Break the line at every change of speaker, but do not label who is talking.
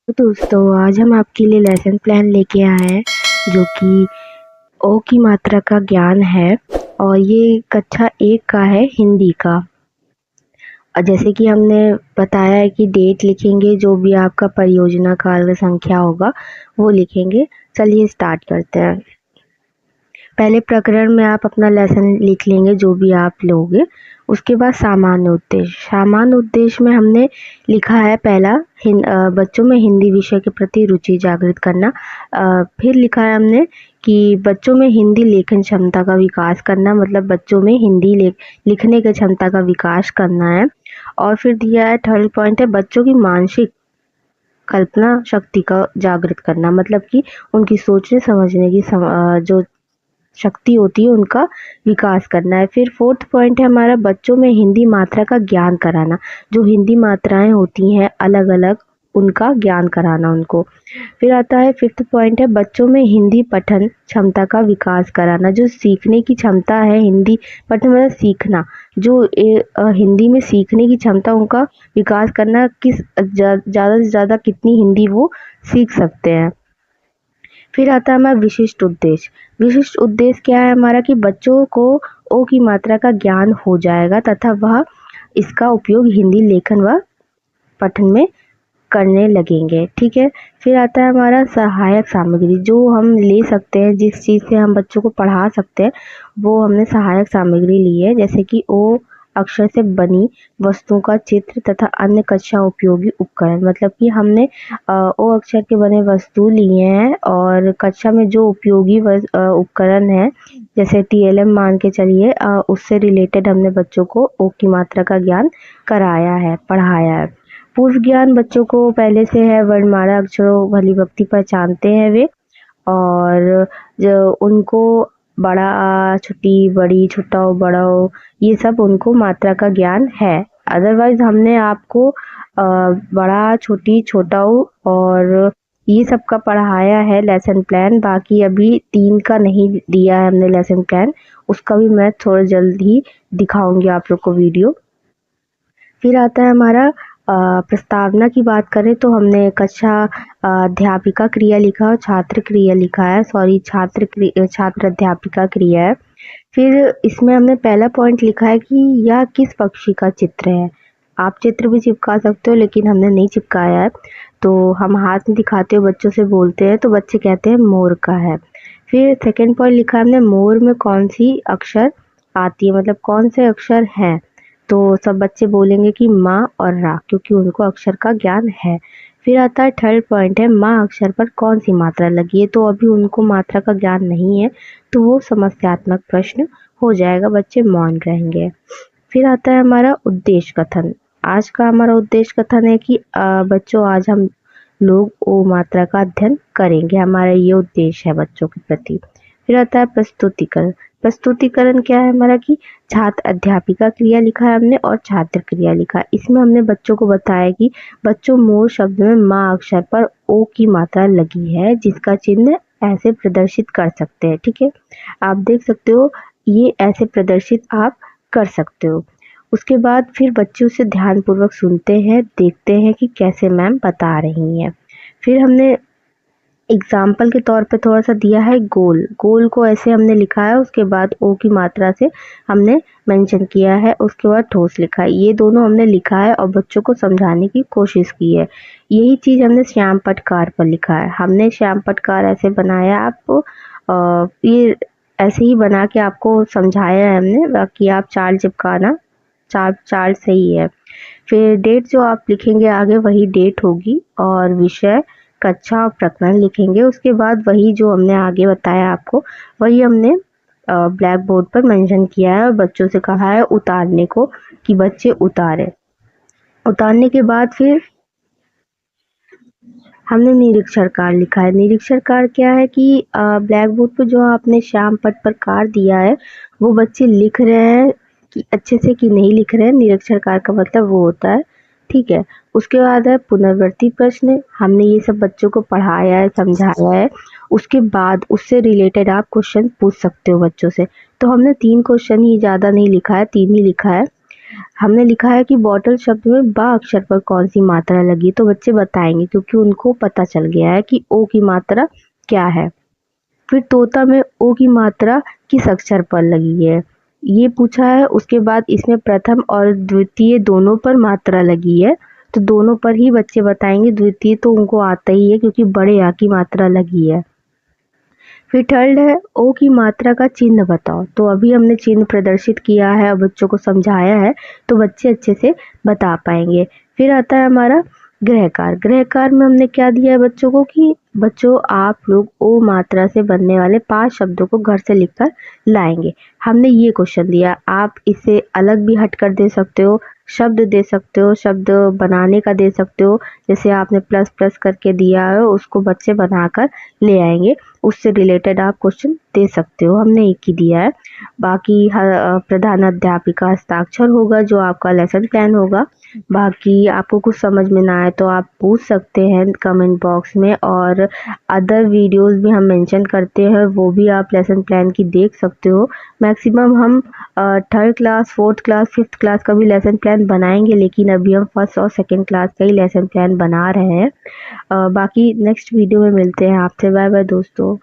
तो दोस्तों आज हम आपके लिए लेसन प्लान लेके आए हैं जो कि ओ की मात्रा का ज्ञान है और ये कक्षा 1 का है हिंदी का। और जैसे कि हमने बताया है कि डेट लिखेंगे, जो भी आपका परियोजना कार्य संख्या होगा वो लिखेंगे। चलिए स्टार्ट करते हैं। पहले प्रकरण में आप अपना लेसन लिख लेंगे जो भी आप लोगे। उसके बाद सामान्य उद्देश्य। सामान्य उद्देश्य में हमने लिखा है पहला बच्चों में हिंदी विषय के प्रति रुचि जागृत करना। फिर लिखा है हमने कि बच्चों में हिंदी लेखन क्षमता का विकास करना, मतलब बच्चों में हिंदी लिखने की क्षमता का विकास करना है। और फिर दिया है थर्ड पॉइंट है बच्चों की मानसिक कल्पना शक्ति का जागृत करना, मतलब कि उनकी सोचने समझने की जो शक्ति होती है उनका विकास करना है। फिर फोर्थ पॉइंट है हमारा बच्चों में हिंदी मात्रा का ज्ञान कराना, जो हिंदी मात्राएं होती हैं अलग अलग उनका ज्ञान कराना उनको। फिर आता है फिफ्थ पॉइंट है बच्चों में हिंदी पठन क्षमता का विकास कराना, जो सीखने की क्षमता है हिंदी पठन मतलब सीखना, जो हिंदी में सीखने की क्षमता उनका विकास करना, किस ज़्यादा से ज़्यादा कितनी हिंदी वो सीख सकते हैं। फिर आता है हमारा विशिष्ट उद्देश्य। विशिष्ट उद्देश्य क्या है हमारा कि बच्चों को ओ की मात्रा का ज्ञान हो जाएगा तथा वह इसका उपयोग हिंदी लेखन व पठन में करने लगेंगे। ठीक है। फिर आता है हमारा सहायक सामग्री, जो हम ले सकते हैं, जिस चीज़ से हम बच्चों को पढ़ा सकते हैं वो हमने सहायक सामग्री ली है, जैसे कि ओ अक्षर से बनी वस्तुओं का चित्र तथा अन्य कक्षा उपयोगी उपकरण, मतलब कि हमने ओ अक्षर के बने वस्तु लिए हैं और कक्षा में जो उपयोगी उपकरण है जैसे टीएलएम मान के चलिए, उससे रिलेटेड हमने बच्चों को ओ की मात्रा का ज्ञान कराया है, पढ़ाया है। पूर्व ज्ञान बच्चों को पहले से है, वर्णमाला अक्षरों भली भांति पहचानते हैं वे, और जो उनको बड़ा आ, छोटी बड़ी छोटा हो बड़ा हो ये सब उनको मात्रा का ज्ञान है। अदरवाइज हमने आपको बड़ा छोटी छोटा हो और ये सब का पढ़ाया है लेसन प्लान। बाकी अभी 3 का नहीं दिया है हमने लेसन प्लान, उसका भी मैं थोड़ा जल्द ही दिखाऊंगी आप लोग को वीडियो। फिर आता है हमारा प्रस्तावना की बात करें तो हमने कक्षा अध्यापिका क्रिया लिखा और छात्र क्रिया लिखा है, सॉरी छात्र अध्यापिका क्रिया है। फिर इसमें हमने पहला पॉइंट लिखा है कि यह किस पक्षी का चित्र है। आप चित्र भी चिपका सकते हो लेकिन हमने नहीं चिपकाया है, तो हम हाथ में दिखाते हो बच्चों से बोलते हैं तो बच्चे कहते हैं मोर का है। फिर सेकंड पॉइंट लिखा है हमने मोर में कौन सी अक्षर आती है, मतलब कौन से अक्षर हैं, तो सब बच्चे बोलेंगे कि माँ और रा, क्योंकि उनको अक्षर का ज्ञान है। फिर आता है थर्ड पॉइंट है माँ अक्षर पर कौन सी मात्रा लगी है, तो अभी उनको मात्रा का ज्ञान नहीं है तो वो समस्यात्मक प्रश्न हो जाएगा, बच्चे मौन रहेंगे। फिर आता है हमारा उद्देश्य कथन। आज का हमारा उद्देश्य कथन है कि बच्चों आज हम लोग ओ मात्रा का अध्ययन करेंगे, हमारा ये उद्देश्य है बच्चों के प्रति। फिर आता है प्रस्तुतिकरण। प्रस्तुतिकरण क्या है हमारा कि छात्र अध्यापिका क्रिया लिखा है हमने और छात्र क्रिया लिखा है। इसमें हमने बच्चों को बताया कि बच्चों मोर शब्द में माँ अक्षर पर ओ की मात्रा लगी है, जिसका चिन्ह ऐसे प्रदर्शित कर सकते हैं। ठीक है, आप देख सकते हो, ये ऐसे प्रदर्शित आप कर सकते हो। उसके बाद फिर बच्चे उसे ध्यानपूर्वक सुनते हैं, देखते हैं कि कैसे मैम बता रही हैं। फिर हमने एग्जाम्पल के तौर पे थोड़ा सा दिया है गोल। गोल को ऐसे हमने लिखा है, उसके बाद ओ की मात्रा से हमने मेंशन किया है, उसके बाद ठोस लिखा है। ये दोनों हमने लिखा है और बच्चों को समझाने की कोशिश की है। यही चीज़ हमने श्याम पटकार पर लिखा है। हमने श्याम पटकार ऐसे बनाया, आपको ये ऐसे ही बना के आपको समझाया है हमने, बाकी आप चार्ट चिपकाना, चार्ट सही है। फिर डेट जो आप लिखेंगे आगे वही डेट होगी, और विषय कक्षा और प्रकरण लिखेंगे। उसके बाद वही जो हमने आगे बताया आपको वही हमने ब्लैक बोर्ड पर मेंशन किया है और बच्चों से कहा है उतारने को, कि बच्चे उतारे। उतारने के बाद फिर हमने निरीक्षण कार्य लिखा है। निरीक्षण कार्य क्या है कि ब्लैक बोर्ड पर जो आपने श्याम पट पर कार्य दिया है वो बच्चे लिख रहे हैं कि अच्छे से कि नहीं लिख रहे हैं, निरीक्षण कार्य का मतलब वो होता है। ठीक है, उसके बाद है पुनरावृत्ति प्रश्न। हमने ये सब बच्चों को पढ़ाया है, समझाया है, उसके बाद उससे रिलेटेड आप क्वेश्चन पूछ सकते हो बच्चों से। तो हमने 3 क्वेश्चन ही, ज़्यादा नहीं लिखा है, 3 ही लिखा है। हमने लिखा है कि बॉटल शब्द में बा अक्षर पर कौन सी मात्रा लगी, तो बच्चे बताएंगे क्योंकि उनको पता चल गया है कि ओ की मात्रा क्या है। फिर तोता में ओ की मात्रा किस अक्षर पर लगी है, ये पूछा है। उसके बाद इसमें प्रथम और द्वितीय दोनों पर मात्रा लगी है, तो दोनों पर ही बच्चे बताएंगे। द्वितीय तो उनको आता ही है क्योंकि बड़े आ की मात्रा लगी है। फिर थर्ड है ओ की मात्रा का चिन्ह बताओ, तो अभी हमने चिन्ह प्रदर्शित किया है और बच्चों को समझाया है, तो बच्चे अच्छे से बता पाएंगे। फिर आता है हमारा गृहकार। गृहकार में हमने क्या दिया है बच्चों को कि बच्चों आप लोग ओ मात्रा से बनने वाले 5 शब्दों को घर से लिखकर लाएंगे। हमने ये क्वेश्चन दिया, आप इसे अलग भी हटकर दे सकते हो, शब्द दे सकते हो, शब्द बनाने का दे सकते हो। जैसे आपने प्लस प्लस करके दिया है उसको बच्चे बनाकर ले आएंगे, उससे रिलेटेड आप क्वेश्चन दे सकते हो। हमने एक ही दिया है। बाकी प्रधान अध्यापिका हस्ताक्षर होगा जो आपका लेसन प्लान होगा। बाकी आपको कुछ समझ में ना आए तो आप पूछ सकते हैं कमेंट बॉक्स में, और अदर वीडियोस भी हम मेंशन करते हैं, वो भी आप लेसन प्लान की देख सकते हो। मैक्सिमम हम 3rd class 4th class 5th class का भी लेसन प्लान बनाएंगे, लेकिन अभी हम 1st और 2nd क्लास का ही लेसन प्लान बना रहे हैं। बाकी नेक्स्ट वीडियो में मिलते हैं आपसे। बाय बाय दोस्तों।